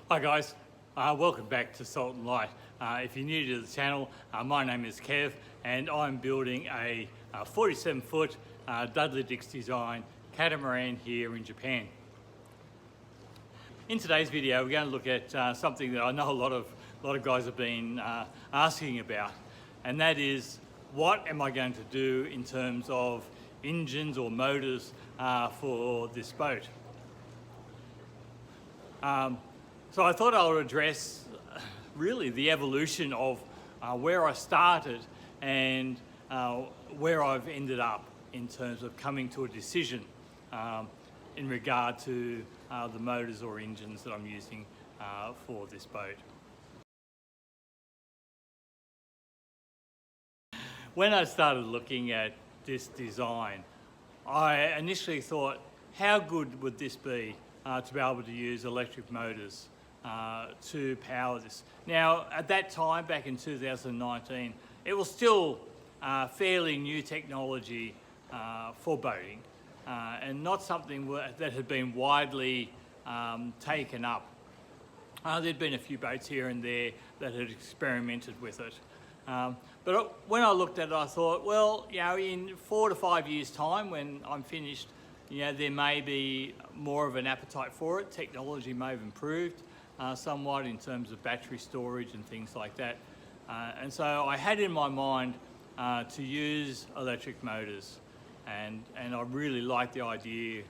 Hi guys, welcome back to Salt and Light. If you're new to the channel, my name is Kev and I'm building a 47 foot Dudley Dix design catamaran here in Japan. In today's video we're going to look at something that I know a lot of guys have been asking about, and that is what am I going to do in terms of engines or motors for this boat. So I thought I would address really the evolution of where I started and where I've ended up in terms of coming to a decision in regard to the motors or engines that I'm using for this boat. When I started looking at this design, I initially thought, how good would this be to be able to use electric motors to power this. Now, at that time, back in 2019, it was still fairly new technology for boating and not something that had been widely taken up. There'd been a few boats here and there that had experimented with it. But when I looked at it, I thought, well, you know, in 4 to 5 years' time, when I'm finished, you know, there may be more of an appetite for it. Technology may have improved somewhat in terms of battery storage and things like that. And so I had in my mind to use electric motors, and I really like the idea.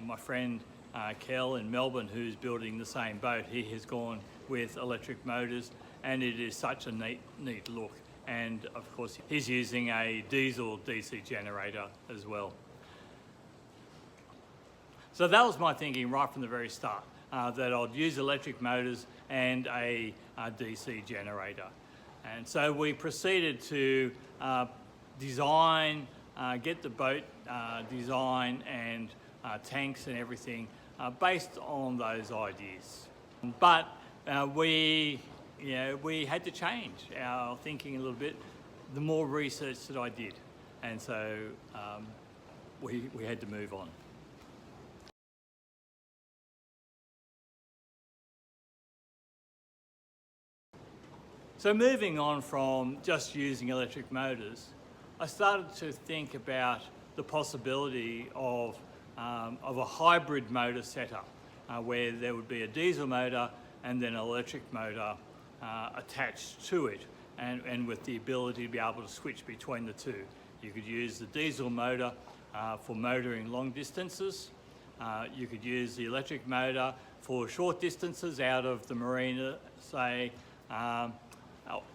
My friend Kel in Melbourne, who's building the same boat, he has gone with electric motors, and it is such a neat look. And of course, he's using a diesel DC generator as well. So that was my thinking right from the very start, that I'd use electric motors and a DC generator. And so we proceeded to design, get the boat design and tanks and everything based on those ideas. But we had to change our thinking a little bit the more research that I did. And so we had to move on. So moving on from just using electric motors, I started to think about the possibility of a hybrid motor setup where there would be a diesel motor and then an electric motor attached to it, and with the ability to be able to switch between the two. You could use the diesel motor for motoring long distances. You could use the electric motor for short distances out of the marina, say,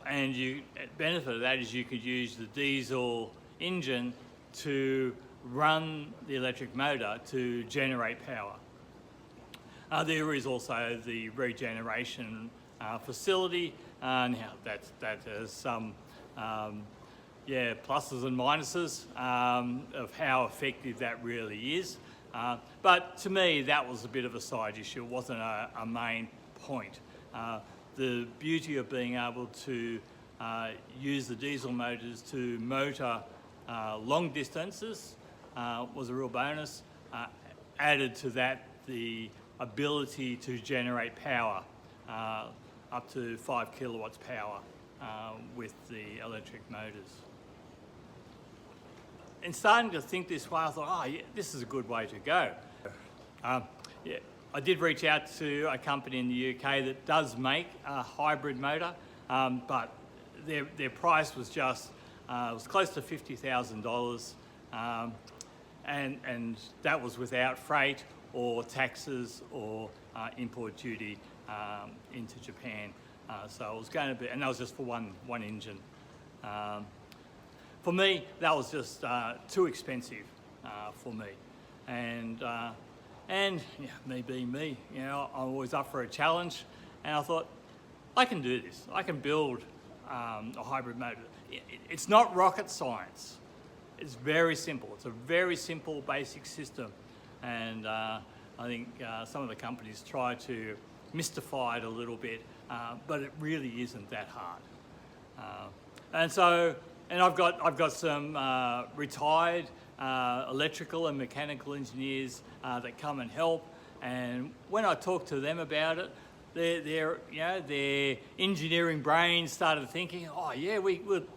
and the benefit of that is you could use the diesel engine to run the electric motor to generate power. There is also the regeneration facility. Now that has some pluses and minuses of how effective that really is. But to me, that was a bit of a side issue. It wasn't a main point. The beauty of being able to use the diesel motors to motor long distances was a real bonus. Added to that, the ability to generate power, up to 5 kilowatts power with the electric motors. In starting to think this way, I thought, oh yeah, this is a good way to go. I did reach out to a company in the UK that does make a hybrid motor, but their price was just, it was close to $50,000, and that was without freight or taxes or import duty into Japan. So it was going to be, and that was just for one engine. For me, that was just too expensive for me, and yeah, me being me, you know, I'm always up for a challenge, and I thought, I can do this. I can build a hybrid motor. It's not rocket science. It's very simple. It's a very simple, basic system, and I think some of the companies try to mystify it a little bit, but it really isn't that hard. And I've got some retired electrical and mechanical engineers that come and help, And when I talked to them about it, their engineering brains started thinking, oh yeah,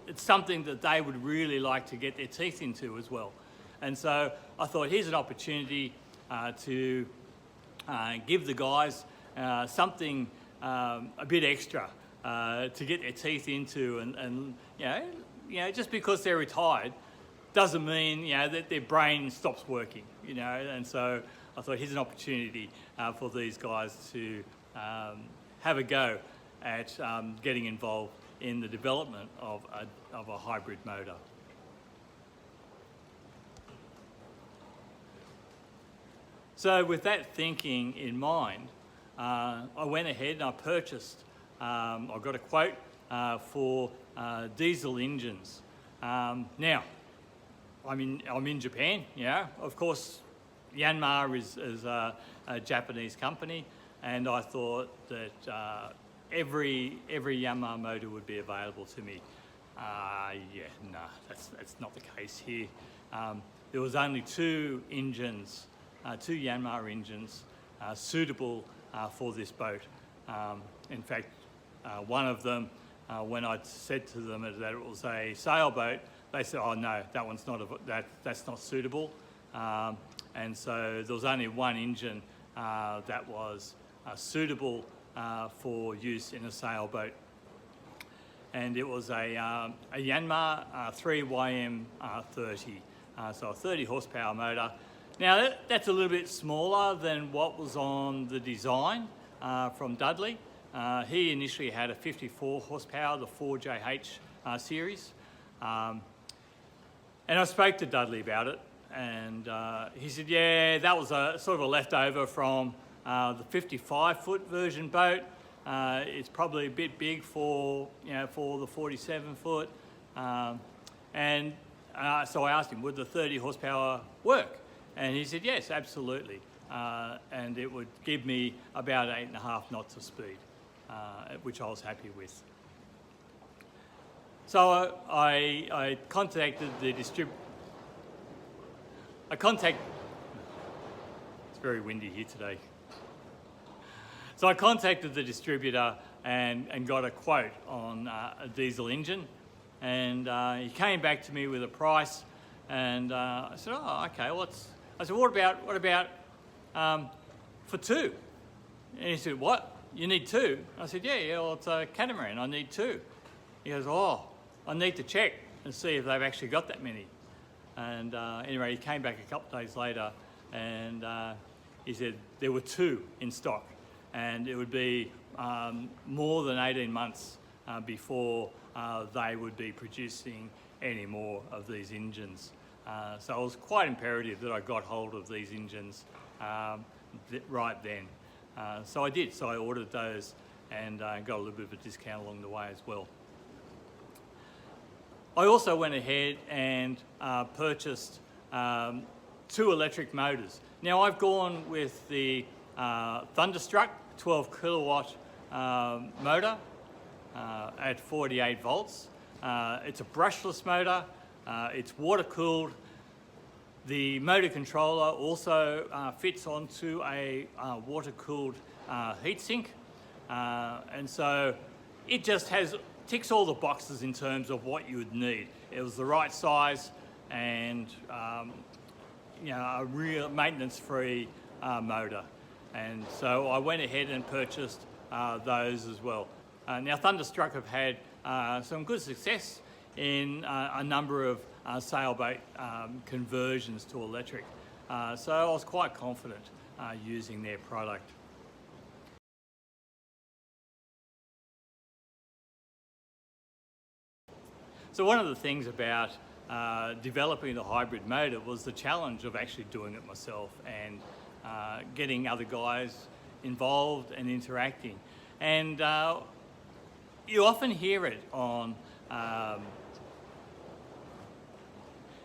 it's something that they would really like to get their teeth into as well. And so I thought, here's an opportunity to give the guys something a bit extra to get their teeth into, and just because they're retired doesn't mean that their brain stops working, And so I thought, here's an opportunity for these guys to have a go at getting involved in the development of a hybrid motor. So with that thinking in mind, I went ahead and I purchased, I got a quote for diesel engines. Now, I'm in Japan, of course. Yanmar is a Japanese company, and I thought that every Yanmar motor would be available to me. That's not the case here. There was only two engines, two Yanmar engines suitable for this boat. In fact, one of them, when I said to them that it was a sailboat, they said, "Oh no, that one's not that's not suitable." And so there was only one engine that was suitable for use in a sailboat, and it was a Yanmar 3YM30, so a 30 horsepower motor. Now that's a little bit smaller than what was on the design from Dudley. He initially had a 54 horsepower, the 4JH series. And I spoke to Dudley about it, and he said, yeah, that was a sort of a leftover from the 55-foot version boat. It's probably a bit big for for the 47-foot. So I asked him, would the 30 horsepower work? And he said, yes, absolutely. And it would give me about 8.5 knots of speed, which I was happy with. So I contacted the distributor. It's very windy here today. So I contacted the distributor and got a quote on a diesel engine, and he came back to me with a price, and I said, oh, okay. I said, what about for two? And he said, what? You need two? I said, yeah. Well, it's a catamaran. I need two. He goes, oh, I need to check and see if they've actually got that many. And anyway, he came back a couple of days later, and he said there were two in stock, and it would be more than 18 months before they would be producing any more of these engines. So it was quite imperative that I got hold of these engines right then. So I did. So I ordered those and got a little bit of a discount along the way as well. I also went ahead and purchased two electric motors. Now I've gone with the Thunderstruck 12 kilowatt motor at 48 volts. It's a brushless motor. It's water cooled. The motor controller also fits onto a water cooled heatsink, and so it just ticks all the boxes in terms of what you would need. It was the right size and a real maintenance-free motor, and so I went ahead and purchased those as well. Now Thunderstruck have had some good success in a number of sailboat conversions to electric, so I was quite confident using their product. So one of the things about developing the hybrid motor was the challenge of actually doing it myself and getting other guys involved and interacting. And you often hear it on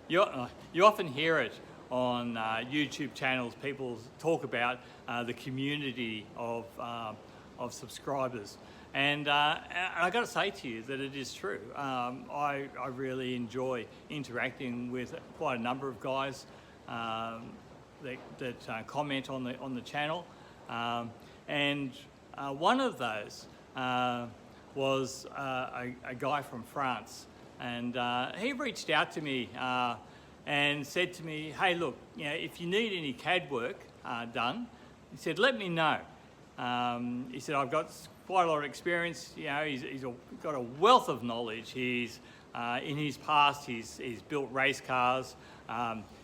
you often hear it on YouTube channels. People talk about the community of subscribers. And I got to say to you that it is true. I really enjoy interacting with quite a number of guys that comment on the channel, and one of those was a guy from France, and he reached out to me and said to me, "Hey, look, if you need any CAD work done," he said, "let me know." He said, "I've got quite a lot of experience. He's got a wealth of knowledge. He's in his past, he's built race cars.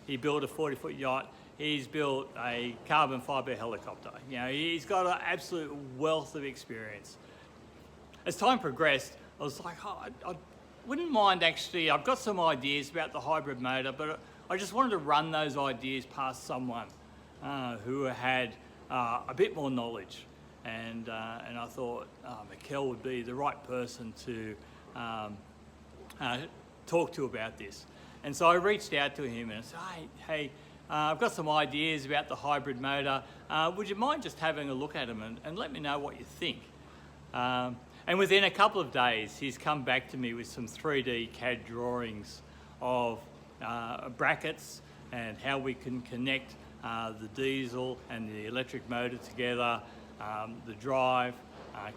He built a 40-foot yacht. He's built a carbon fibre helicopter. He's got an absolute wealth of experience." As time progressed, I was like, I wouldn't mind actually. I've got some ideas about the hybrid motor, but I just wanted to run those ideas past someone who had a bit more knowledge. And I thought Mikkel would be the right person to talk to about this. And so I reached out to him and I said, hey, I've got some ideas about the hybrid motor. Would you mind just having a look at them and let me know what you think? And within a couple of days, he's come back to me with some 3D CAD drawings of brackets and how we can connect the diesel and the electric motor together, the drive,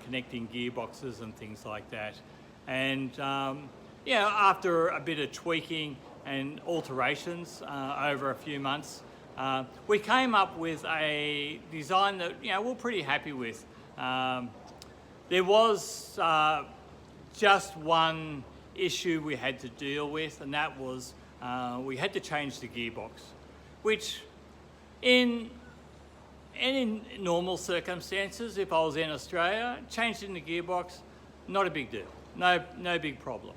connecting gearboxes and things like that. And after a bit of tweaking and alterations over a few months, we came up with a design that we're pretty happy with. There was just one issue we had to deal with, and that was we had to change the gearbox, which in normal circumstances, if I was in Australia, changing the gearbox, not a big deal, no big problem.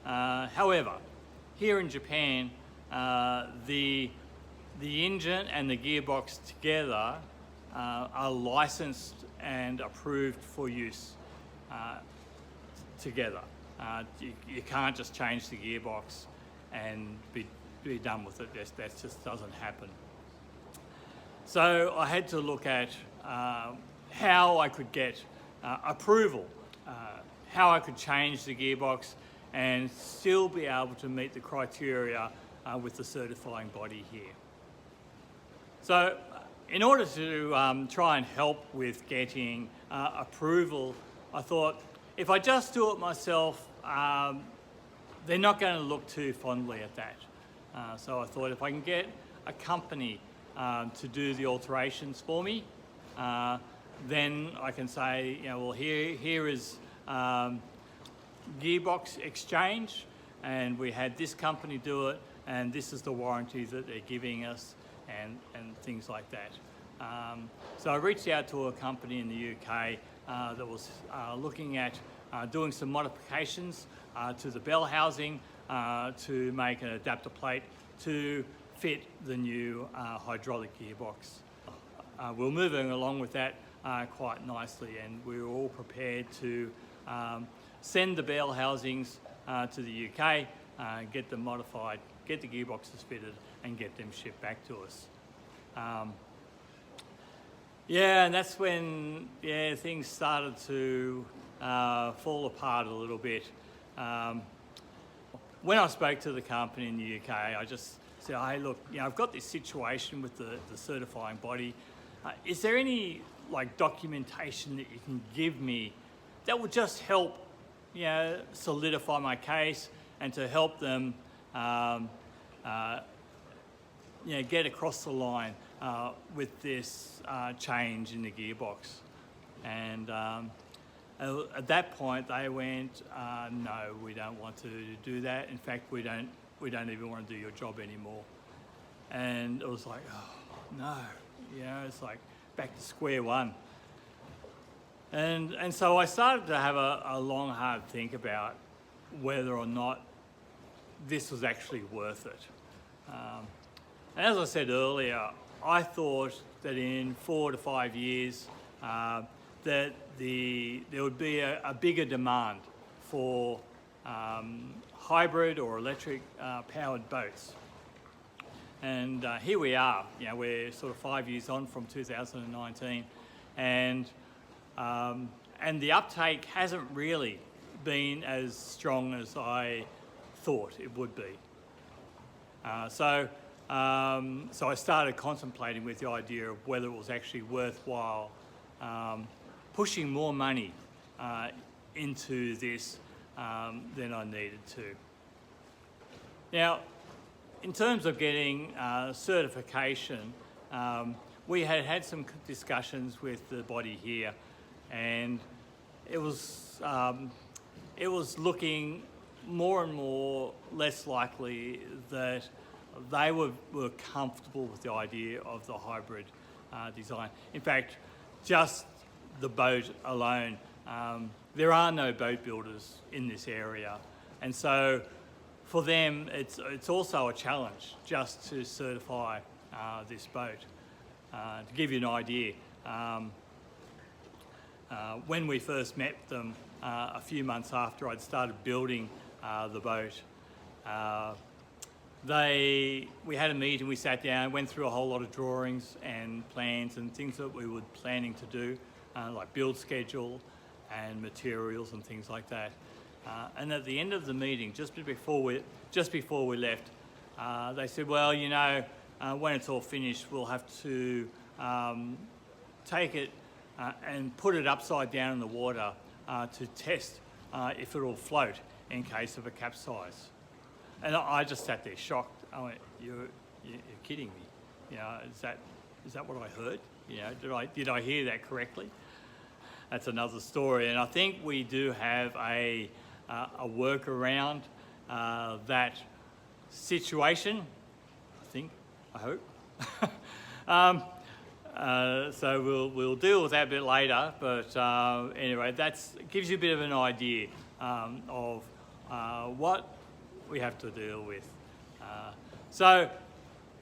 However, here in Japan, the engine and the gearbox together are licensed and approved for use together. You can't just change the gearbox and be done with it. That just doesn't happen. So I had to look at how I could get approval, how I could change the gearbox and still be able to meet the criteria with the certifying body here. So in order to try and help with getting approval, I thought if I just do it myself, they're not going to look too fondly at that. So I thought if I can get a company to do the alterations for me, then I can say, well, here is gearbox exchange, and we had this company do it, and this is the warranty that they're giving us, and things like that. So I reached out to a company in the UK that was looking at doing some modifications to the bell housing to make an adapter plate to fit the new hydraulic gearbox. We're moving along with that quite nicely, and we were all prepared to send the bell housings to the UK, get them modified, get the gearboxes fitted, and get them shipped back to us. And that's when things started to fall apart a little bit. When I spoke to the company in the UK, I just said, hey, look, I've got this situation with the certifying body. Is there any documentation that you can give me that would just help solidify my case and to help them get across the line with this change in the gearbox? And at that point they went, no, we don't want to do that. In fact, we don't even want to do your job anymore. And it was like, oh no, it's like back to square one. And so I started to have a long, hard think about whether or not this was actually worth it. And as I said earlier, I thought that in 4 to 5 years that there would be a bigger demand for hybrid or electric powered boats. And here we are, we're sort of 5 years on from 2019, and the uptake hasn't really been as strong as I thought it would be. So So I started contemplating with the idea of whether it was actually worthwhile pushing more money into this than I needed to. Now, in terms of getting certification, we had some discussions with the body here, and it was looking more and more less likely that they were comfortable with the idea of the hybrid design. In fact, just the boat alone, there are no boat builders in this area, and so for them it's also a challenge just to certify this boat. To give you an idea, when we first met them a few months after I'd started building the boat, we had a meeting, we sat down, went through a whole lot of drawings and plans and things that we were planning to do, like build schedule and materials and things like that. And at the end of the meeting, just before we left, they said, well, you know, when it's all finished, we'll have to take it and put it upside down in the water to test if it'll float in case of a capsize. And I just sat there shocked. I went, you're kidding me. You know, is that what I heard? You know, did I hear that correctly? That's another story. And I think we do have a workaround that situation. I hope. So we'll deal with that a bit later. But anyway, that gives you a bit of an idea of what we have to deal with. So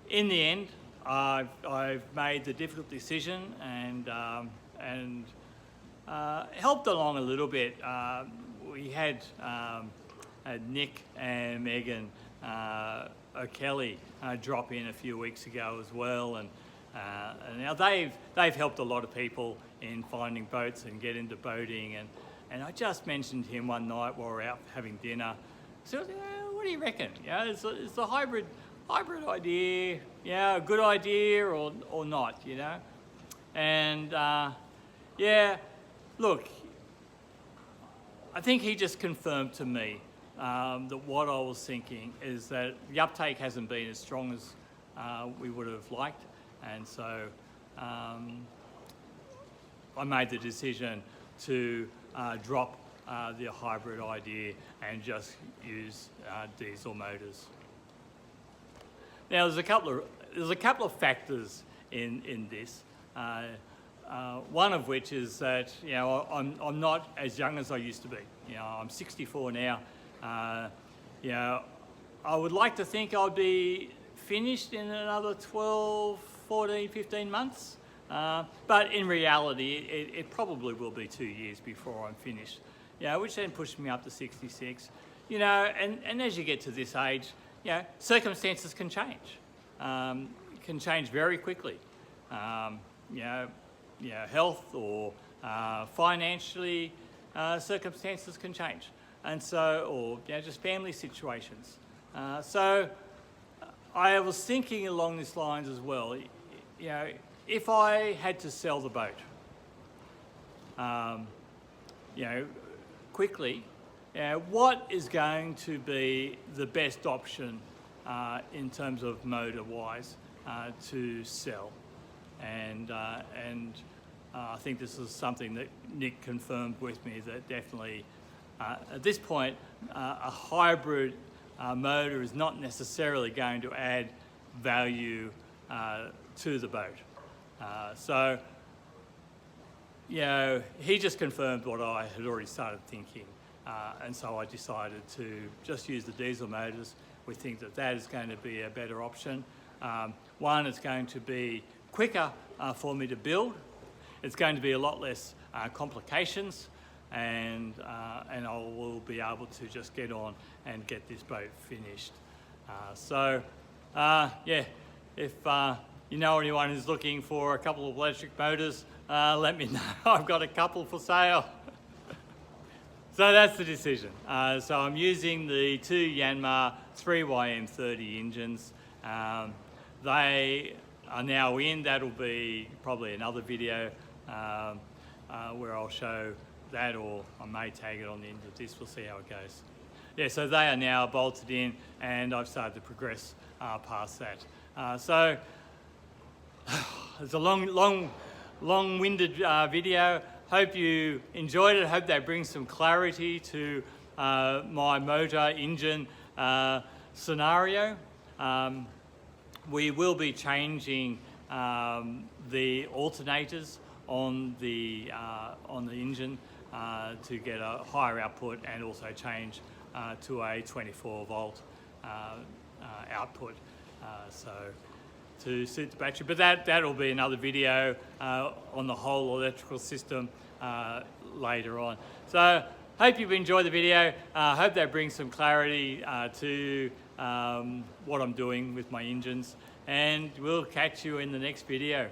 in the end, I've made the difficult decision and helped along a little bit. We had Nick and Megan O'Kelly drop in a few weeks ago as well, and now they've helped a lot of people in finding boats and get into boating, and I just mentioned him one night while we were out having dinner. So what do you reckon? Yeah, is the hybrid idea, yeah, a good idea or not? You know, and yeah, look, I think he just confirmed to me that what I was thinking is that the uptake hasn't been as strong as we would have liked, and so I made the decision to drop the hybrid idea and just use diesel motors. Now, there's a couple of factors in this. One of which is that, you know, I'm not as young as I used to be. You know, I'm 64 now. You know, I would like to think I'll be finished in another 12, 14, 15 months. But in reality, it probably will be 2 years before I'm finished. You know, which then pushes me up to 66. You know, and as you get to this age, you know, circumstances can change. Can change very quickly. You know, health or financially, circumstances can change, and so, or you know, just family situations. So I was thinking along these lines as well. You know, if I had to sell the boat, you know, quickly, what is going to be the best option in terms of motor-wise to sell? And I think this is something that Nick confirmed with me, that definitely at this point a hybrid motor is not necessarily going to add value to the boat. So, you know, he just confirmed what I had already started thinking, and so I decided to just use the diesel motors. We think that is going to be a better option. One, it's going to be quicker for me to build. It's going to be a lot less complications, and I will be able to just get on and get this boat finished. Yeah, if you know anyone who's looking for a couple of electric motors, let me know. I've got a couple for sale. So that's the decision. So I'm using the two Yanmar 3YM30 engines. they are now in. That'll be probably another video where I'll show that, or I may tag it on the end of this. We'll see how it goes. Yeah, so they are now bolted in, and I've started to progress past that. So it's a long-winded video. Hope you enjoyed it. Hope that brings some clarity to my motor engine scenario. We will be changing the alternators on the engine to get a higher output, and also change to a 24 volt output, so to suit the battery. But that'll be another video on the whole electrical system later on. So hope you've enjoyed the video. Hope that brings some clarity to what I'm doing with my engines, and we'll catch you in the next video.